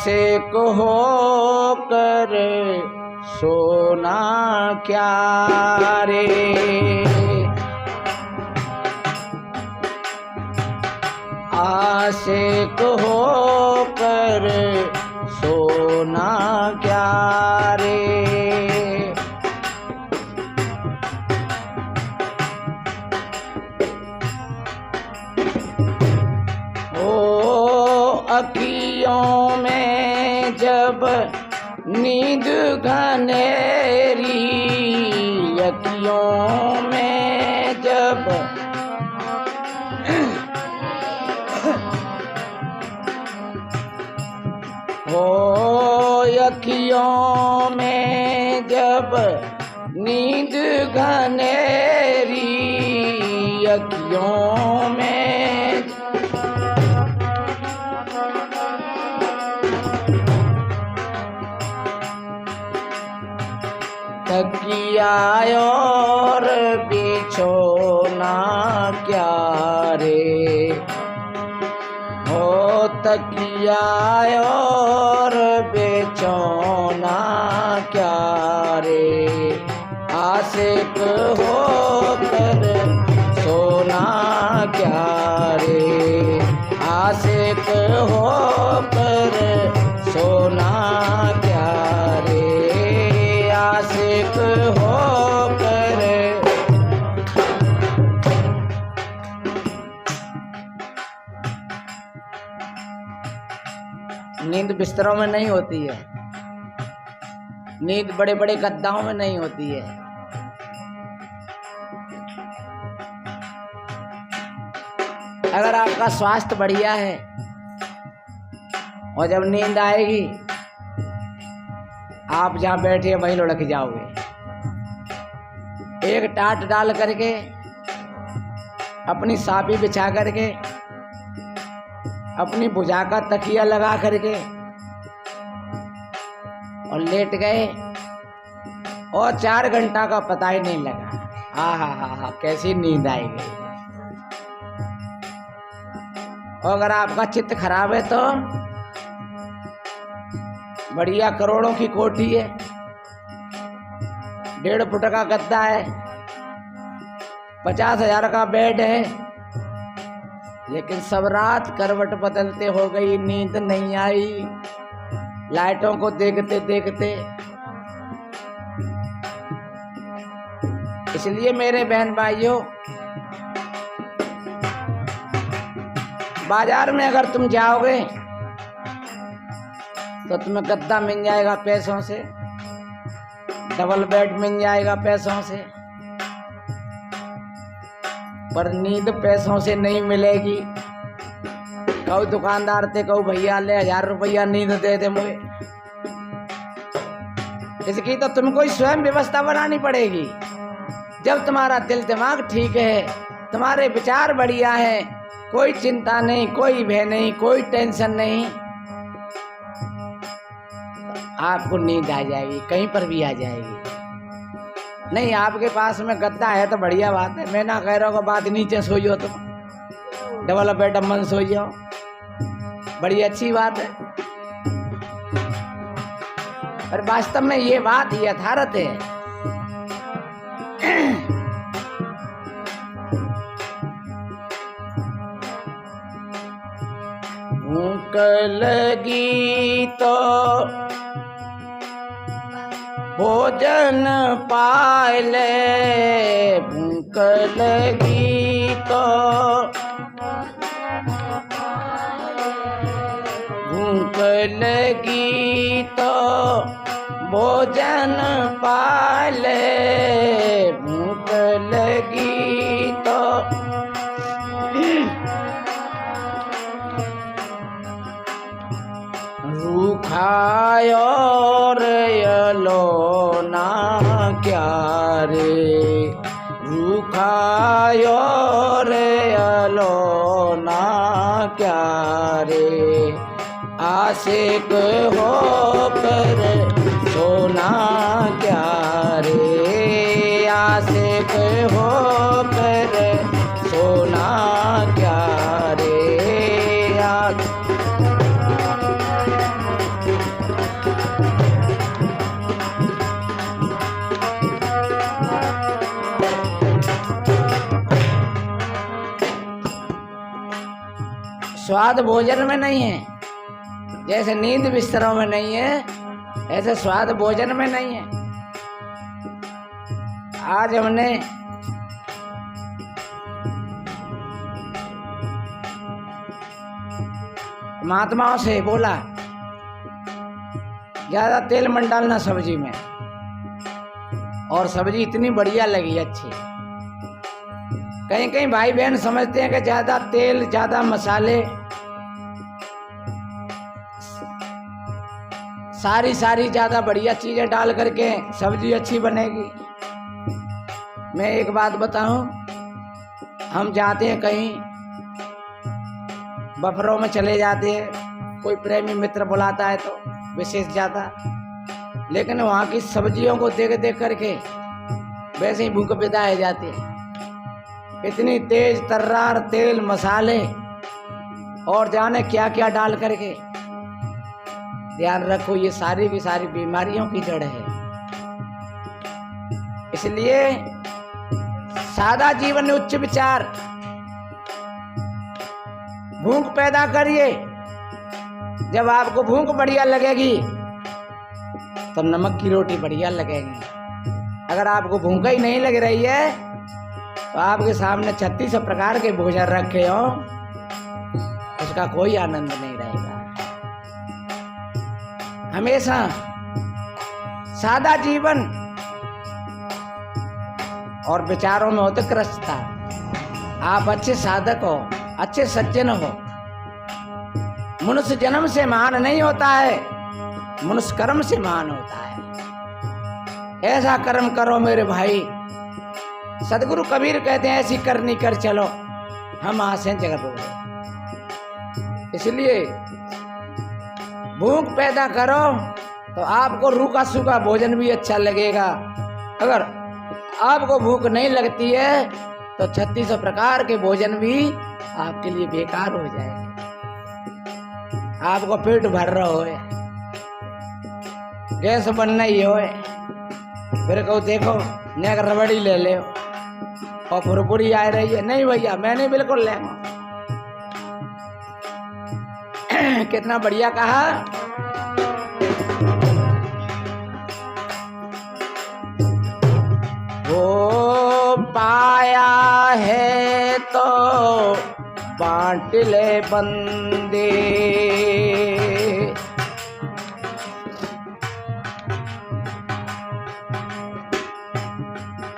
आशिक हो कर सोना क्या रे। आशिक हो कर सोना क्या रे। अखियों में जब नींद घनेरी, अखियों में जब अखियों में जब नींद घनेरी, अखियों में तकिया और बिछोना क्या रे। हो तकिया और बिछोना क्या रे। आशिक हो कर सोना क्या रे। आशिक हो कर सोना क्या रे। आशिक हो कर। नींद बिस्तरों में नहीं होती है, नींद बड़े बड़े गद्दाओं में नहीं होती है। अगर आपका स्वास्थ्य बढ़िया है और जब नींद आएगी आप जहां बैठे वहीं लुढ़क जाओगे। एक टाट डाल करके अपनी सापी बिछा करके अपनी भुजा का तकिया लगा करके और लेट गए और 4 घंटा का पता ही नहीं लगा। हा कैसी नींद आएगी। और अगर आपका चित्त खराब है तो बढ़िया करोड़ों की कोठी है, 1.5 फुट का गद्दा है, 50,000 का बेड है, लेकिन सब रात करवट बदलते हो गई, नींद नहीं आई लाइटों को देखते देखते। इसलिए मेरे बहन भाइयों, बाजार में अगर तुम जाओगे तो तुम्हें गद्दा मिल जाएगा पैसों से, डबल बेड मिल जाएगा पैसों से, पर नींद पैसों से नहीं मिलेगी। कहो दुकानदार थे, कहो भैया ले 1000 रुपया नींद दे दे मुझे। इसकी तो तुमको स्वयं व्यवस्था बनानी पड़ेगी। जब तुम्हारा दिल दिमाग ठीक है, तुम्हारे विचार बढ़िया है, कोई चिंता नहीं, कोई भय नहीं, कोई टेंशन नहीं, आपको नींद आ जाएगी, कहीं पर भी आ जाएगी। नहीं आपके पास में गद्दा है तो बढ़िया बात है, मैं ना कह रहा हूँ बात नीचे सो जाओ, तुम डबल बेड मन सो जाओ, बड़ी अच्छी बात है। पर वास्तव में ये बात यथार्थ है। भूख लगी तो भोजन पाए ले, भूख लगी तो भूख लगी तो भोजन पाए ले, भूख लगी तो रूखा और यलोना क्या रे। रूखा और यलोना क्या रे। आशिक हो कर सोना क्या रे। आशिक हो कर सोना क्या रे। स्वाद भोजन में नहीं है, जैसे नींद बिस्तरों में नहीं है, ऐसे स्वाद भोजन में नहीं है। आज हमने महात्माओं से बोला ज्यादा तेल मत डालना सब्जी में, और सब्जी इतनी बढ़िया लगी, अच्छी। कहीं कहीं भाई बहन समझते हैं कि ज्यादा तेल ज्यादा मसाले सारी ज्यादा बढ़िया चीजें डाल करके सब्जी अच्छी बनेगी। मैं एक बात बताऊं, हम जाते हैं कहीं बफरों में चले जाते हैं, कोई प्रेमी मित्र बुलाता है तो विशेष जाता, लेकिन वहाँ की सब्जियों को देख देख करके वैसे ही भूख पैदा जाती है। इतनी तेज तर्रार तेल मसाले और जाने क्या क्या डाल करके। ध्यान रखो, ये सारी की सारी बीमारियों की जड़ है। इसलिए सादा जीवन उच्च विचार, भूख पैदा करिए। जब आपको भूख बढ़िया लगेगी तो नमक की रोटी बढ़िया लगेगी। अगर आपको भूख ही नहीं लग रही है तो आपके सामने 36 प्रकार के भोजन रखे हो, उसका कोई आनंद नहीं रहेगा। हमेशा सादा जीवन और विचारों में उत्कृष्टता। आप अच्छे साधक हो, अच्छे सज्जन हो। मनुष्य जन्म से महान नहीं होता है, मनुष्य कर्म से महान होता है। ऐसा कर्म करो मेरे भाई। सदगुरु कबीर कहते हैं ऐसी करनी कर चलो, हम आसे जगत हो गए। इसलिए भूख पैदा करो तो आपको रूखा सूखा भोजन भी अच्छा लगेगा। अगर आपको भूख नहीं लगती है तो 36 प्रकार के भोजन भी आपके लिए बेकार हो जाएंगे। आपको पेट भर रहा हो, गैस बनना ही हो, फिर कहो देखो नेक रबड़ी ले ले और फुरपुरी आ रही है। नहीं भैया, मैं नहीं, बिल्कुल लेंगे। कितना बढ़िया कहा। वो पाया है तो बांट ले बंदे,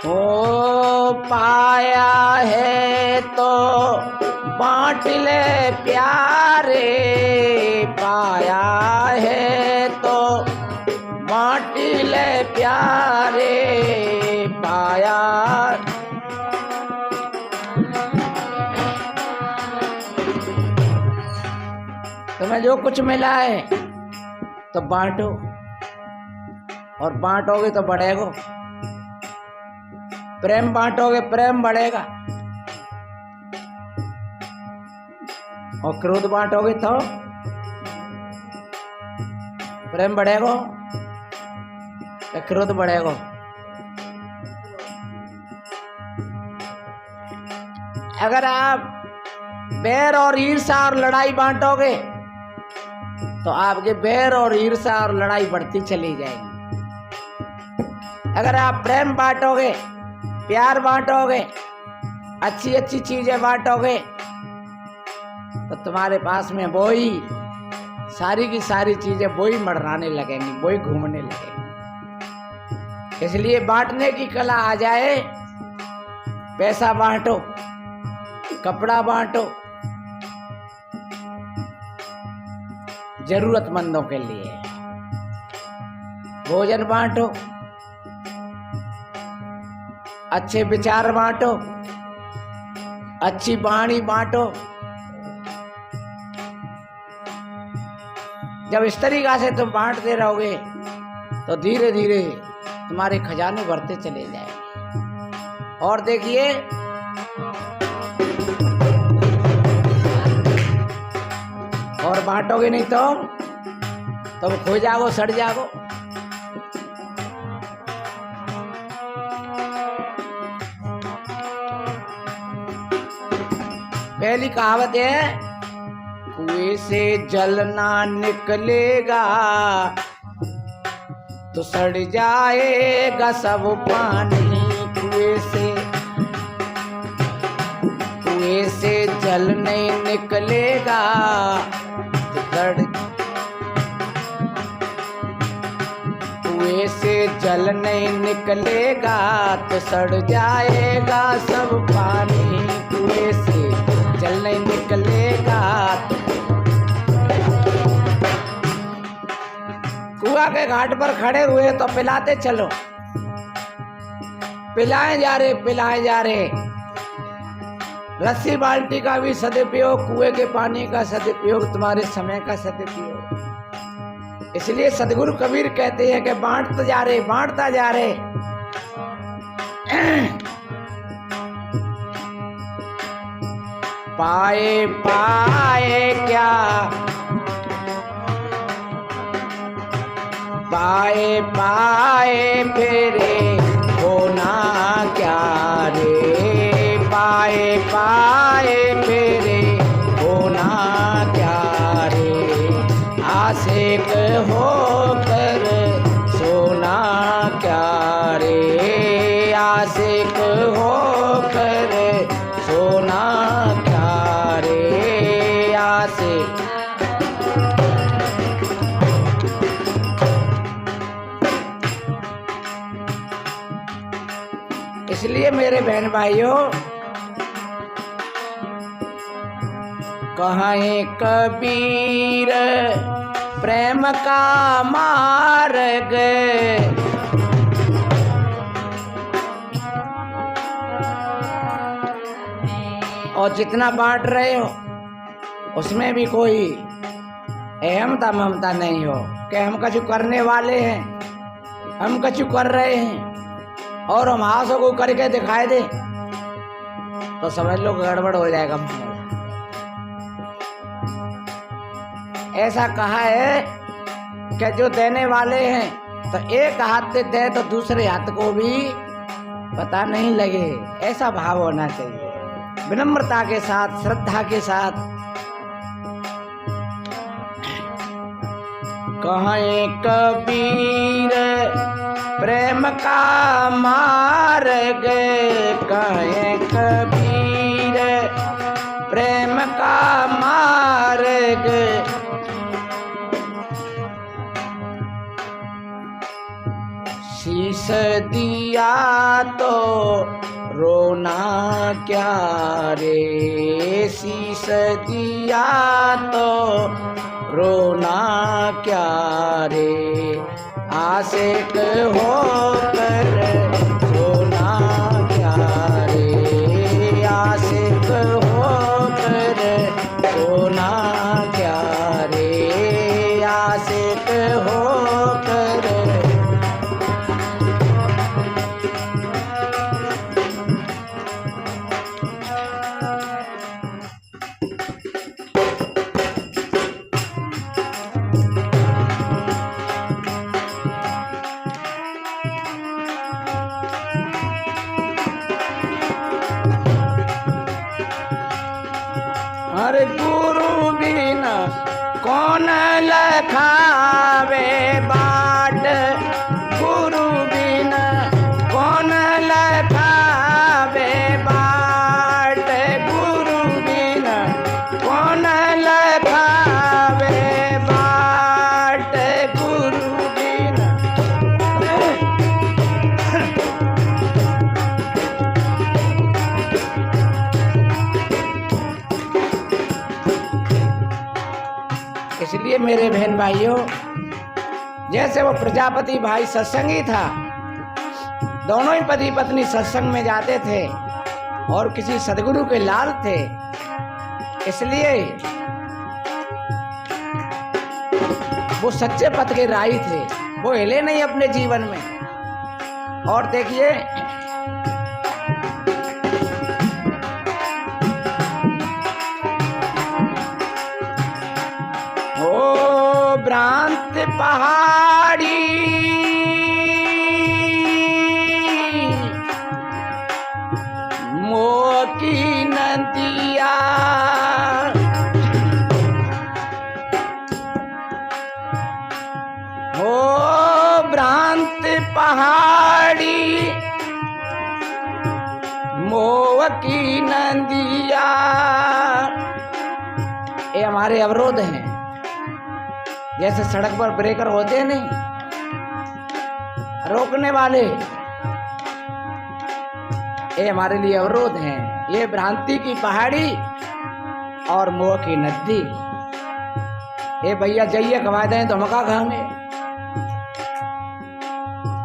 वो पाया है तो बांट ले प्यारे, पाया है तो बांट ले प्यारे, पाया। तुम्हें जो कुछ मिला है तो बांटो, और बांटोगे तो बढ़ेगा। प्रेम बांटोगे प्रेम बढ़ेगा, और क्रोध बांटोगे तो प्रेम बढ़ेगा या क्रोध बढ़ेगा। अगर आप बैर और ईर्ष्या और लड़ाई बांटोगे तो आपके बैर और ईर्ष्या और लड़ाई बढ़ती चली जाएगी। अगर आप प्रेम बांटोगे, प्यार बांटोगे, अच्छी अच्छी चीजें बांटोगे तो तुम्हारे पास में वही सारी की सारी चीजें वही मडराने लगेंगी, वही घूमने लगेंगी। इसलिए बांटने की कला आ जाए। पैसा बांटो, कपड़ा बांटो, जरूरतमंदों के लिए भोजन बांटो, अच्छे विचार बांटो, अच्छी वाणी बांटो। जब इस तरीका से तुम बांटते रहोगे तो धीरे धीरे तुम्हारे खजाने बढ़ते चले जाएंगे। और देखिए, और बांटोगे नहीं तो तुम खो जाओ, सड़ जाओ। पहली कहावत है कुएं से जल ना निकलेगा तो सड़ जाएगा सब पानी। कुएं से जल नहीं निकलेगा तो कुएं से जल नहीं निकलेगा तो सड़ जाएगा सब पानी। कुएं से जल नहीं निकलेगा तो कुआं के घाट पर खड़े हुए तो पिलाते चलो, पिलाए जा रहे। रस्सी बाल्टी का भी सदुपयोग, कुएं के पानी का सदुपयोग, तुम्हारे समय का सदुपयोग। इसलिए सदगुरु कबीर कहते हैं कि बांटता जा रहे। पाए क्या पाए फेरे होना क्या रे। पाए फेरे होना क्या रे। आशिक होकर सोना क्या रे। आशिक होकर सोना क्या रे। आशिक इसलिए मेरे बहन भाइयों, कहें कबीर प्रेम का मार्ग, और जितना बांट रहे हो उसमें भी कोई अहमता ममता नहीं हो कि हम कछु करने वाले हैं, हम कछु कर रहे हैं और हम हाथों को करके दिखाए दे तो समझ लो गड़बड़ हो जाएगा। ऐसा कहा है कि जो देने वाले हैं तो एक हाथ से दे तो दूसरे हाथ को भी पता नहीं लगे। ऐसा भाव होना चाहिए, विनम्रता के साथ, श्रद्धा के साथ। कहें कबीर प्रेम का मार्ग, कहें कबीर प्रेम का मार्ग। शीश दिया तो रोना क्या रे। शीश दिया तो रोना क्या रे। आशिक होकर सोना क्या रे। आशिक होकर सोना क्या रे। आशिक होकर हर गुरु बिना कौन लखावे बाट। गुरु बिना कौन लखावे बाट। गुरु बिना कौन लखावे बाट। गुरु बिना इसलिए मेरे बहन भाइयों, जैसे वो प्रजापति भाई सत्संगी था, दोनों ही पति पत्नी सत्संग में जाते थे और किसी सदगुरु के लाल थे, इसलिए वो सच्चे पथ के राही थे, वो हिले नहीं अपने जीवन में। और देखिए भ्रांत पहाड़ी मोह की नदिया। पहाड़ी मोह की नदिया। ये हमारे अवरोध हैं, जैसे सड़क पर ब्रेकर होते हैं नहीं, रोकने वाले, ये हमारे लिए अवरोध हैं। ये भ्रांति की पहाड़ी और मोह की नदी। ये भैया जइए खवा दें तो हम का खाएंगे,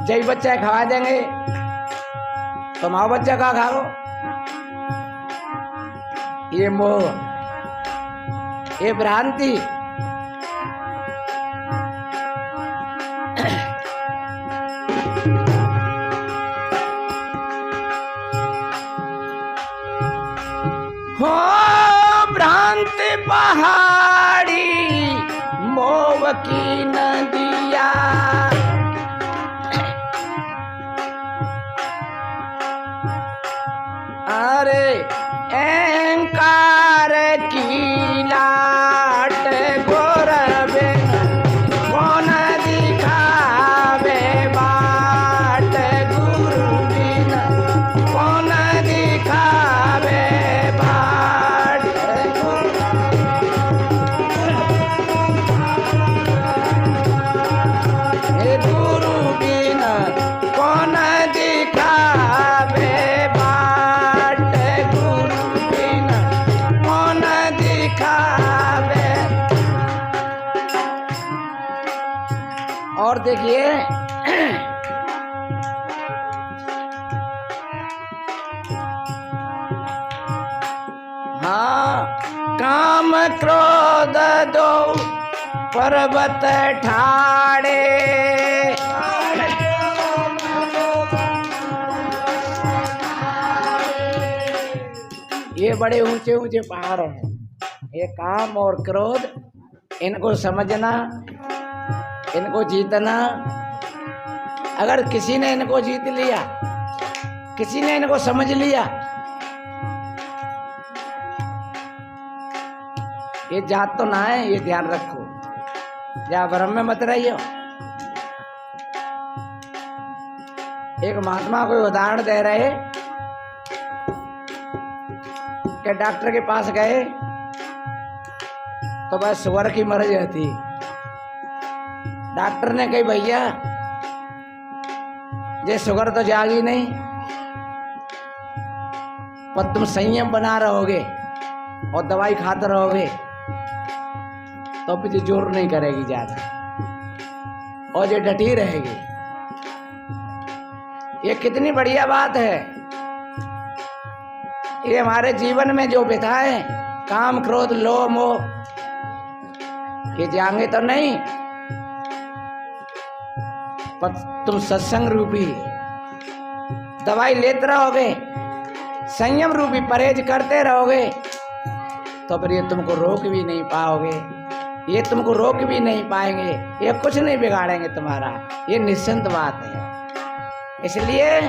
जय बच्चा खवा देंगे तो माँ बच्चा का खाओ। ये मोह, ये भ्रांति, हो भ्रांति पहाड़ी मोह की नदिया। अरे अहंकार की लाट गोरबे कौन दिखावे बाट, गुरु बिना कौन दिखावे बाट। गुरु बिना कौन दिखावे बाट, गुरु बिना कौन दिखावे। और देखिए हाँ, काम क्रोध दो पर्वत ठाड़े। ये बड़े ऊंचे ऊंचे पहाड़ हैं। ये काम और क्रोध, इनको समझना, इनको जीतना। अगर किसी ने इनको जीत लिया, किसी ने इनको समझ लिया, ये जात तो ना है, ये ध्यान रखो। या भ्रम में मत रहियो। एक महात्मा को उदाहरण दे रहे कि डॉक्टर के पास गए तो बस शुगर की मर्ज थी। डॉक्टर ने कही भैया ये शुगर तो जागी नहीं, पर तुम संयम बना रहोगे और दवाई खाते रहोगे तो भी जोर नहीं करेगी ज्यादा, और ये डटी रहेगी। ये कितनी बढ़िया बात है। ये हमारे जीवन में जो बिताए काम क्रोध लोभ मोह, ये जाएंगे तो नहीं, पर तुम सत्संग रूपी दवाई लेते रहोगे, संयम रूपी परहेज करते रहोगे, तो फिर ये तुमको रोक भी नहीं पाओगे, ये तुमको रोक भी नहीं पाएंगे, ये कुछ नहीं बिगाड़ेंगे तुम्हारा। ये निश्चिंत बात है। इसलिए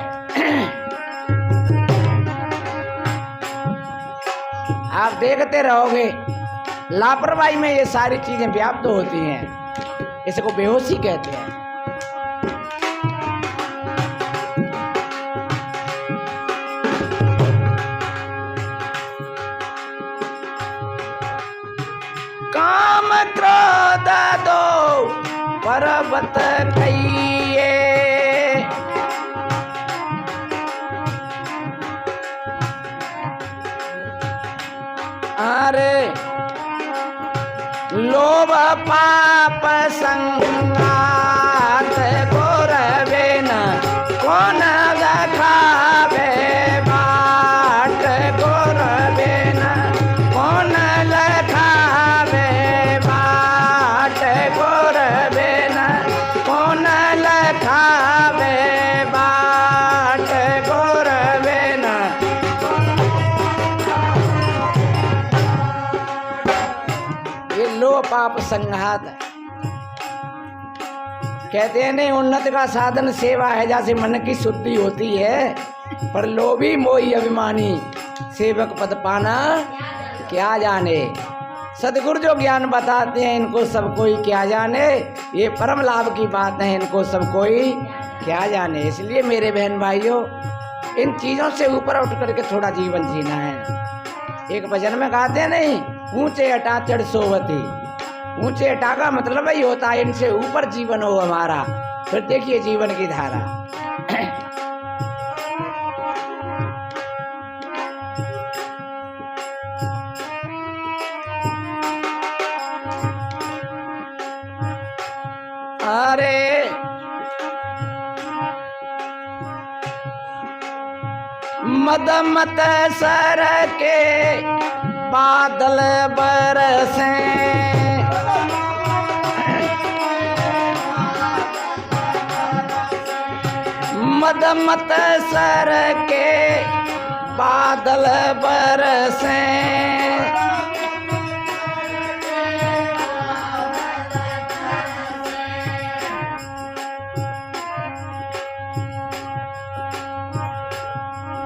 आप देखते रहोगे, लापरवाही में ये सारी चीजें व्याप्त होती हैं। इसको बेहोशी कहते हैं। काम क्रोध दो पर्वत कहिए, अरे लोभ पाप संगात गोरबे न कौन लखावे बाट, गोरबे न कौन लखावे बाट, गोरबे न कौन लखावे बाट, गोरबे न। ये लो पाप संघात कहते हैं नहीं, उन्नत का साधन सेवा है, जैसे मन की शुद्धि होती है, पर लोभी मोही अभिमानी सेवक पद पाना क्या जाने। सदगुरु जो ज्ञान बताते हैं इनको सब कोई क्या जाने, ये परम लाभ की बात है, इनको सब कोई क्या जाने। इसलिए मेरे बहन भाइयों, इन चीजों से ऊपर उठ करके थोड़ा जीवन जीना है। एक भजन में गाते नहीं, ऊंचे हटा चढ़ सोवती। ऊंचे हटा का मतलब ही होता है इनसे ऊपर जीवन हो हमारा। फिर देखिए जीवन की धारा। अरे मद मत सर के बादल बरसे, मद मत सर के बादल बरसे,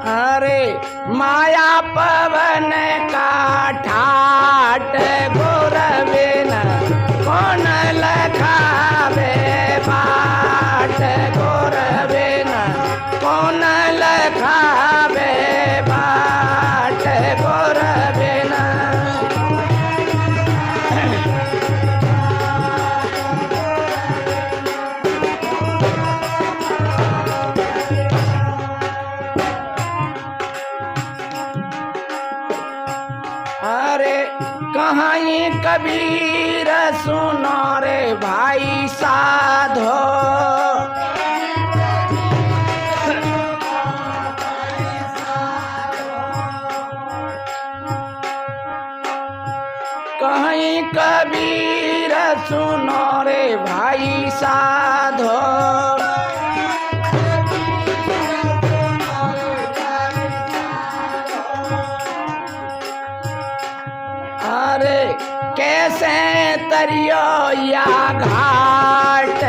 अरे माया पवन का ठाट गोरवे न कौन लखावे बाट, गोरवे न कौन लखावे बाट, गोरवे न। अरे कहीं कबीर सुनो रे भाई साधो, कहीं कबीर सुनो रे भाई साधो, अरे कैसे तरियो या घाट